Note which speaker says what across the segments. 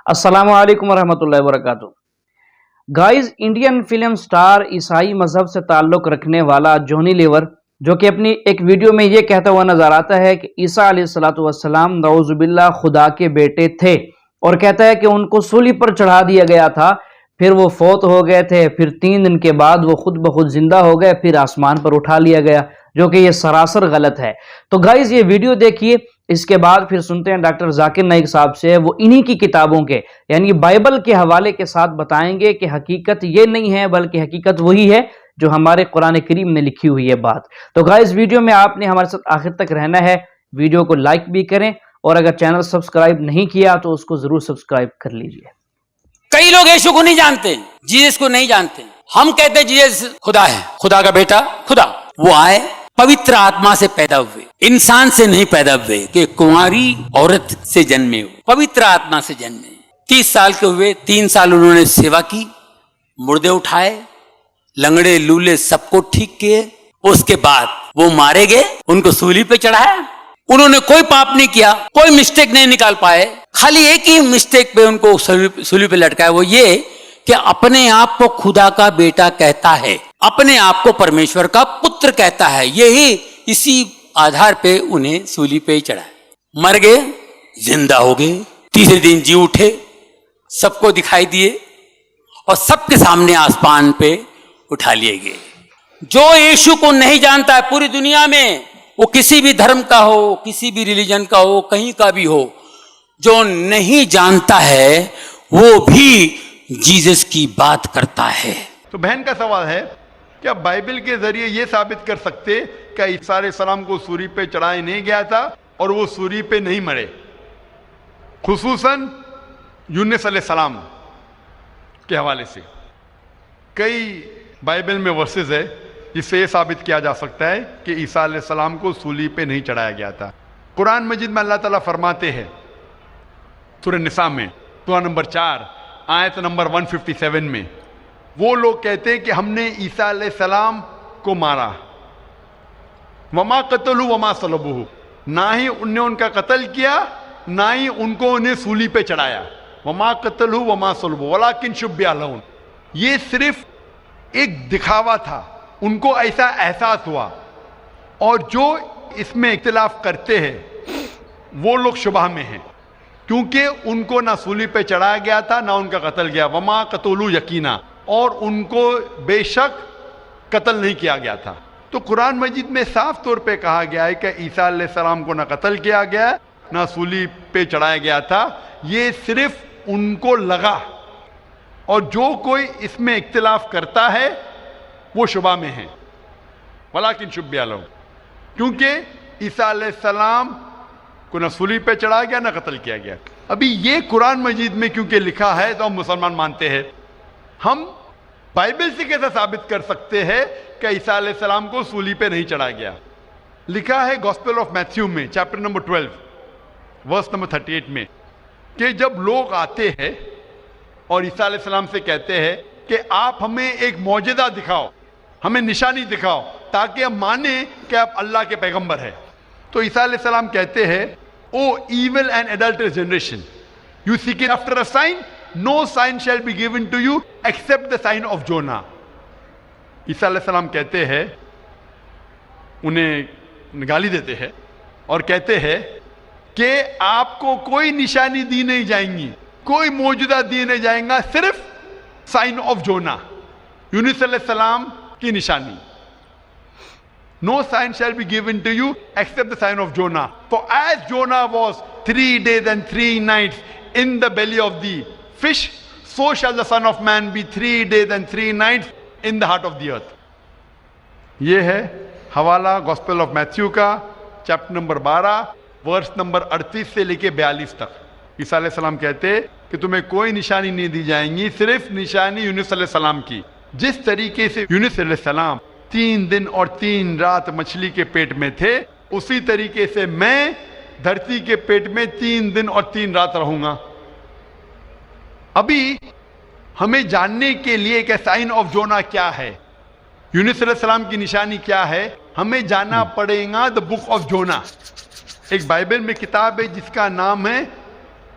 Speaker 1: السلام علیکم ورحمۃ اللہ وبرکاتہ۔ گائز، انڈین فلم سٹار عیسائی مذہب سے تعلق رکھنے والا جونی لیور جو کہ اپنی ایک ویڈیو میں یہ کہتا ہوا نظر آتا ہے کہ عیسیٰ علیہ السلام نعوذ باللہ خدا کے بیٹے تھے، اور کہتا ہے کہ ان کو سولی پر چڑھا دیا گیا تھا، پھر وہ فوت ہو گئے تھے، پھر 3 دن کے بعد وہ خود بخود زندہ ہو گئے، پھر آسمان پر اٹھا لیا گیا، جو کہ یہ سراسر غلط ہے۔ تو گائز یہ ویڈیو دیکھیے، اس کے بعد پھر سنتے ہیں ڈاکٹر ذاکر نائک صاحب سے، وہ انہی کی کتابوں کے یعنی بائبل کے حوالے کے ساتھ بتائیں گے کہ حقیقت یہ نہیں ہے بلکہ حقیقت وہی ہے جو ہمارے قرآن کریم نے لکھی ہوئی ہے بات۔ تو گائز ویڈیو میں آپ نے ہمارے ساتھ آخر تک رہنا ہے، ویڈیو کو لائک بھی کریں، اور اگر چینل سبسکرائب نہیں کیا تو اس کو ضرور سبسکرائب کر لیجئے۔
Speaker 2: کئی لوگ یشوع کو نہیں جانتے، جیسس کو نہیں جانتے۔ ہم کہتے ہیں جیسس خدا ہے، خدا کا بیٹا خدا۔ وہ آئے پوتر آتما سے پیدا ہوئے، انسان سے نہیں پیدا ہوئے کہ کنواری عورت سے جنمے ہو، پوتر آتما سے جنمے۔ 30 سال کے ہوئے، 3 سال انہوں نے سیوا کی، مردے اٹھائے، لنگڑے لولے سب کو ٹھیک کیے۔ اس کے بعد وہ مارے گئے، ان کو سولی پہ چڑھایا۔ انہوں نے کوئی پاپ نہیں کیا، کوئی مسٹیک نہیں نکال پائے، خالی ایک ہی مسٹیک پہ ان کو سولی پہ لٹکایا، وہ یہ کہ اپنے آپ کو خدا کا بیٹا کہتا ہے، اپنے آپ کو پرمیشور کا پتر کہتا ہے۔ یہی اسی آدھار پہ انہیں سولی پہ چڑھایا۔ مر گئے، زندہ ہو گئے، تیسرے دن جی اٹھے، سب کو دکھائی دیے، اور سب کے سامنے آسمان پہ اٹھا لیے گئے۔ جو یشوع کو نہیں جانتا ہے پوری دنیا میں، وہ کسی بھی دھرم کا ہو، کسی بھی ریلیجن کا ہو، کہیں کا بھی ہو، جو نہیں جانتا ہے وہ بھی جیسس کی بات کرتا ہے۔
Speaker 3: تو بہن کا سوال ہے، کیا بائبل کے ذریعے یہ ثابت کر سکتے کہ عیسیٰ علیہ السلام کو سولی پہ چڑھایا نہیں گیا تھا اور وہ سولی پہ نہیں مرے؟ خصوصاً یونس علیہ السلام کے حوالے سے کئی بائبل میں ورسز ہے جس سے یہ ثابت کیا جا سکتا ہے کہ عیسیٰ علیہ السلام کو سولی پہ نہیں چڑھایا گیا تھا۔ قرآن مجید میں اللہ تعالیٰ فرماتے ہیں سورہ نساء میں، سورہ نمبر 4 آیت نمبر 157 میں، وہ لوگ کہتے ہیں کہ ہم نے عیسیٰ علیہ السلام کو مارا، وما قتلوا وما صلبوہ، نہ ہی ان نے ان کا قتل کیا، نہ ہی ان کو انہیں سولی پہ چڑھایا۔ وما قتلوا وما صلبوہ ولکن شبہ لہم، یہ صرف ایک دکھاوا تھا، ان کو ایسا احساس ہوا۔ اور جو اس میں اختلاف کرتے ہیں وہ لوگ شبہ میں ہیں، کیونکہ ان کو نہ سولی پہ چڑھایا گیا تھا نہ ان کا قتل گیا، وما قتلوا یقینا، اور ان کو بے شک قتل نہیں کیا گیا تھا۔ تو قرآن مجید میں صاف طور پہ کہا گیا ہے کہ عیسیٰ علیہ السلام کو نہ قتل کیا گیا نہ سولی پہ چڑھایا گیا تھا، یہ صرف ان کو لگا۔ اور جو کوئی اس میں اختلاف کرتا ہے وہ شبہ میں ہے، ولیکن شبہ لہم، کیونکہ عیسیٰ علیہ السلام کو نہ سولی پہ چڑھایا گیا نہ قتل کیا گیا۔ ابھی یہ قرآن مجید میں کیونکہ لکھا ہے تو ہم مسلمان مانتے ہیں۔ ہم بائبل سے کیسے ثابت کر سکتے ہیں کہ عیسیٰ علیہ السلام کو سولی پہ نہیں چڑھایا گیا؟ لکھا ہے گوسپل آف میتھیو میں چیپٹر نمبر 12 ورس نمبر 38 میں کہ جب لوگ آتے ہیں اور عیسیٰ علیہ السلام سے کہتے ہیں کہ آپ ہمیں ایک معجزہ دکھاؤ، ہمیں نشانی دکھاؤ تاکہ ہم مانیں کہ آپ اللہ کے پیغمبر ہیں، تو عیسیٰ علیہ السلام کہتے ہیں، O evil and adulterous generation, you seek it after a sign, no sign shall be given to you except the sign of Jonah۔ عیسیٰ علیہ السلام کہتے ہیں، انہیں گالی دیتے ہیں اور کہتے ہیں کہ آپ کو کوئی نشانی دی نہیں جائیں گی، کوئی معجزہ دی نہیں جائیں گا، صرف سائن آف جونا، یونس علیہ السلام کی نشانی۔ No sign shall be given to you except the sign of Jonah. For as Jonah was 3 days and 3 nights in the belly of the fish, so shall the Son of Man be 3 days and 3 nights in the heart of the earth۔ یہ ہے حوالہ gospel of Matthew کا chapter number 12 verse number 38 سے لے کے 42 تک۔ عیسیٰ علیہ السلام کہتے کہ تمہیں کوئی نشانی نہیں دی جائیں گی، صرف نشانی یونس علیہ السلام کی۔ جس طریقے سے یونس علیہ السلام 3 دن اور 3 رات مچھلی کے پیٹ میں تھے، اسی طریقے سے میں دھرتی کے پیٹ میں 3 دن اور 3 رات رہوں گا۔ ابھی ہمیں جاننے کے لیے کہ سائن آف جونا کیا ہے، یونس علیہ السلام کی نشانی کیا ہے، ہمیں جاننا پڑے گا دا بک آف جونا۔ ایک بائبل میں کتاب ہے جس کا نام ہے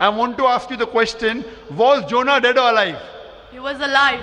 Speaker 3: I want to ask you the question, was Jonah dead or alive?
Speaker 4: He was alive.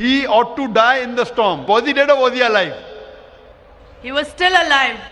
Speaker 3: He ought to die in the storm. Was he dead or was he alive?
Speaker 4: He was still alive.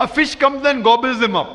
Speaker 3: A fish comes and gobbles them up.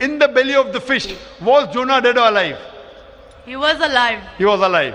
Speaker 3: In the belly of the fish, was Jonah dead or alive?
Speaker 4: He was alive.
Speaker 3: He was alive.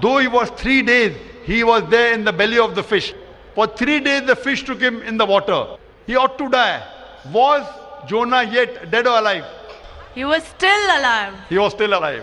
Speaker 3: though he was 3 days, he was there in the belly of the fish. For 3 days the fish took him in the water. He ought to die. Was Jonah yet dead or alive?
Speaker 4: He was still alive.
Speaker 3: He was still alive.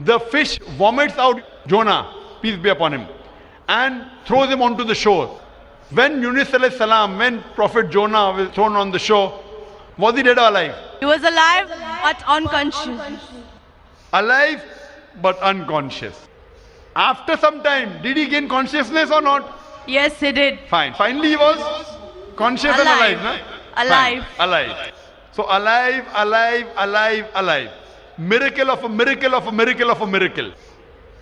Speaker 3: The fish vomits out Jonah, peace be upon him, and throws him onto the shore. When Yunus alayhi salam, when Prophet Jonah was thrown on the shore, was he dead or alive?
Speaker 4: He was alive but unconscious.
Speaker 3: Alive but unconscious. After some time, did he gain consciousness or not?
Speaker 4: Yes, he did.
Speaker 3: Fine. Finally, he was conscious and alive. Na?
Speaker 4: Alive.
Speaker 3: Fine. Alive. So alive, alive, alive, alive. Miracle of a miracle of a miracle of a miracle.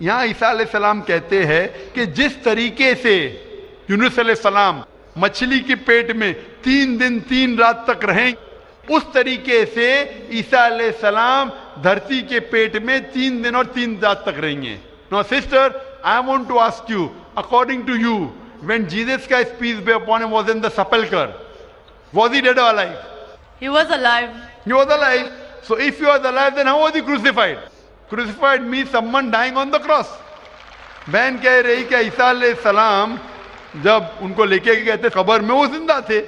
Speaker 3: یہاں عیسیٰ علیہ السلام کہتے ہیں کہ جس طریقے سے یونس علیہ السلام مچھلی کے پیٹ میں 3 دن 3 رات تک رہیں، اس طریقے سے عیسیٰ علیہ السلام دھرتی کے پیٹ میں 3 دن اور 3 رات تک رہیں گے. Now sister, I want to ask you, according to you, when Jesus Christ, peace be upon him, was in the sepulchre, was he dead or alive?
Speaker 4: He was alive.
Speaker 3: He was alive. So if he was alive, then how was he crucified? Crucified means someone dying on the cross. بہن کہہ رہی کہ عیسیٰ علیہ السلام جب ان کو لے کے گئے تھے قبر میں، وہ زندہ تھے.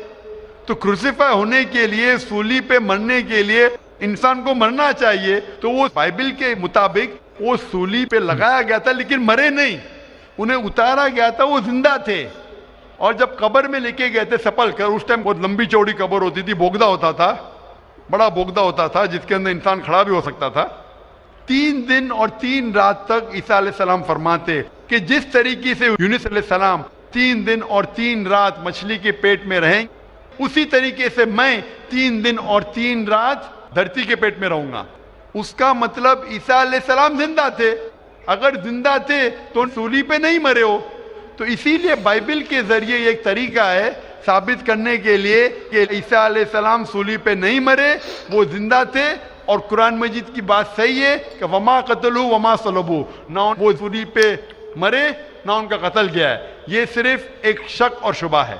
Speaker 3: تو کروسیفائی ہونے کے لیے، سولی پہ مرنے کے لیے انسان کو مرنا چاہیے. تو وہ بائبل کے مطابق وہ سولی پہ لگایا گیا تھا لیکن مرے نہیں، انہیں اتارا گیا تھا، وہ زندہ تھے. اور جب قبر میں لے کے گئے تھے سپلکر، اس ٹائم بہت لمبی چوڑی قبر ہوتی تھی، بوگدا ہوتا تھا، بڑا بوگدا ہوتا تھا جس کے اندر انسان کھڑا بھی ہو سکتا تھا. 3 دن اور 3 رات تک عیسیٰ علیہ السلام فرماتے کہ جس طریقے سے یونس علیہ السلام 3 دن اور 3 رات مچھلی کے پیٹ میں رہیں، اسی طریقے سے میں 3 دن اور 3 رات دھرتی کے پیٹ میں رہوں گا. اس کا مطلب عیسیٰ علیہ السلام زندہ تھے. اگر زندہ تھے تو سولی پہ نہیں مرے ہو. تو اسی لیے بائبل کے ذریعے یہ ایک طریقہ ہے ثابت کرنے کے لیے کہ عیسیٰ علیہ السلام سولی پہ نہیں مرے، وہ زندہ تھے. اور قرآن مجید کی بات صحیح ہے کہ وما قتلوا وما صلبوا، نہ وہ سولی پہ مرے نہ ان کا قتل کیا ہے. یہ صرف ایک شک اور شبہ ہے.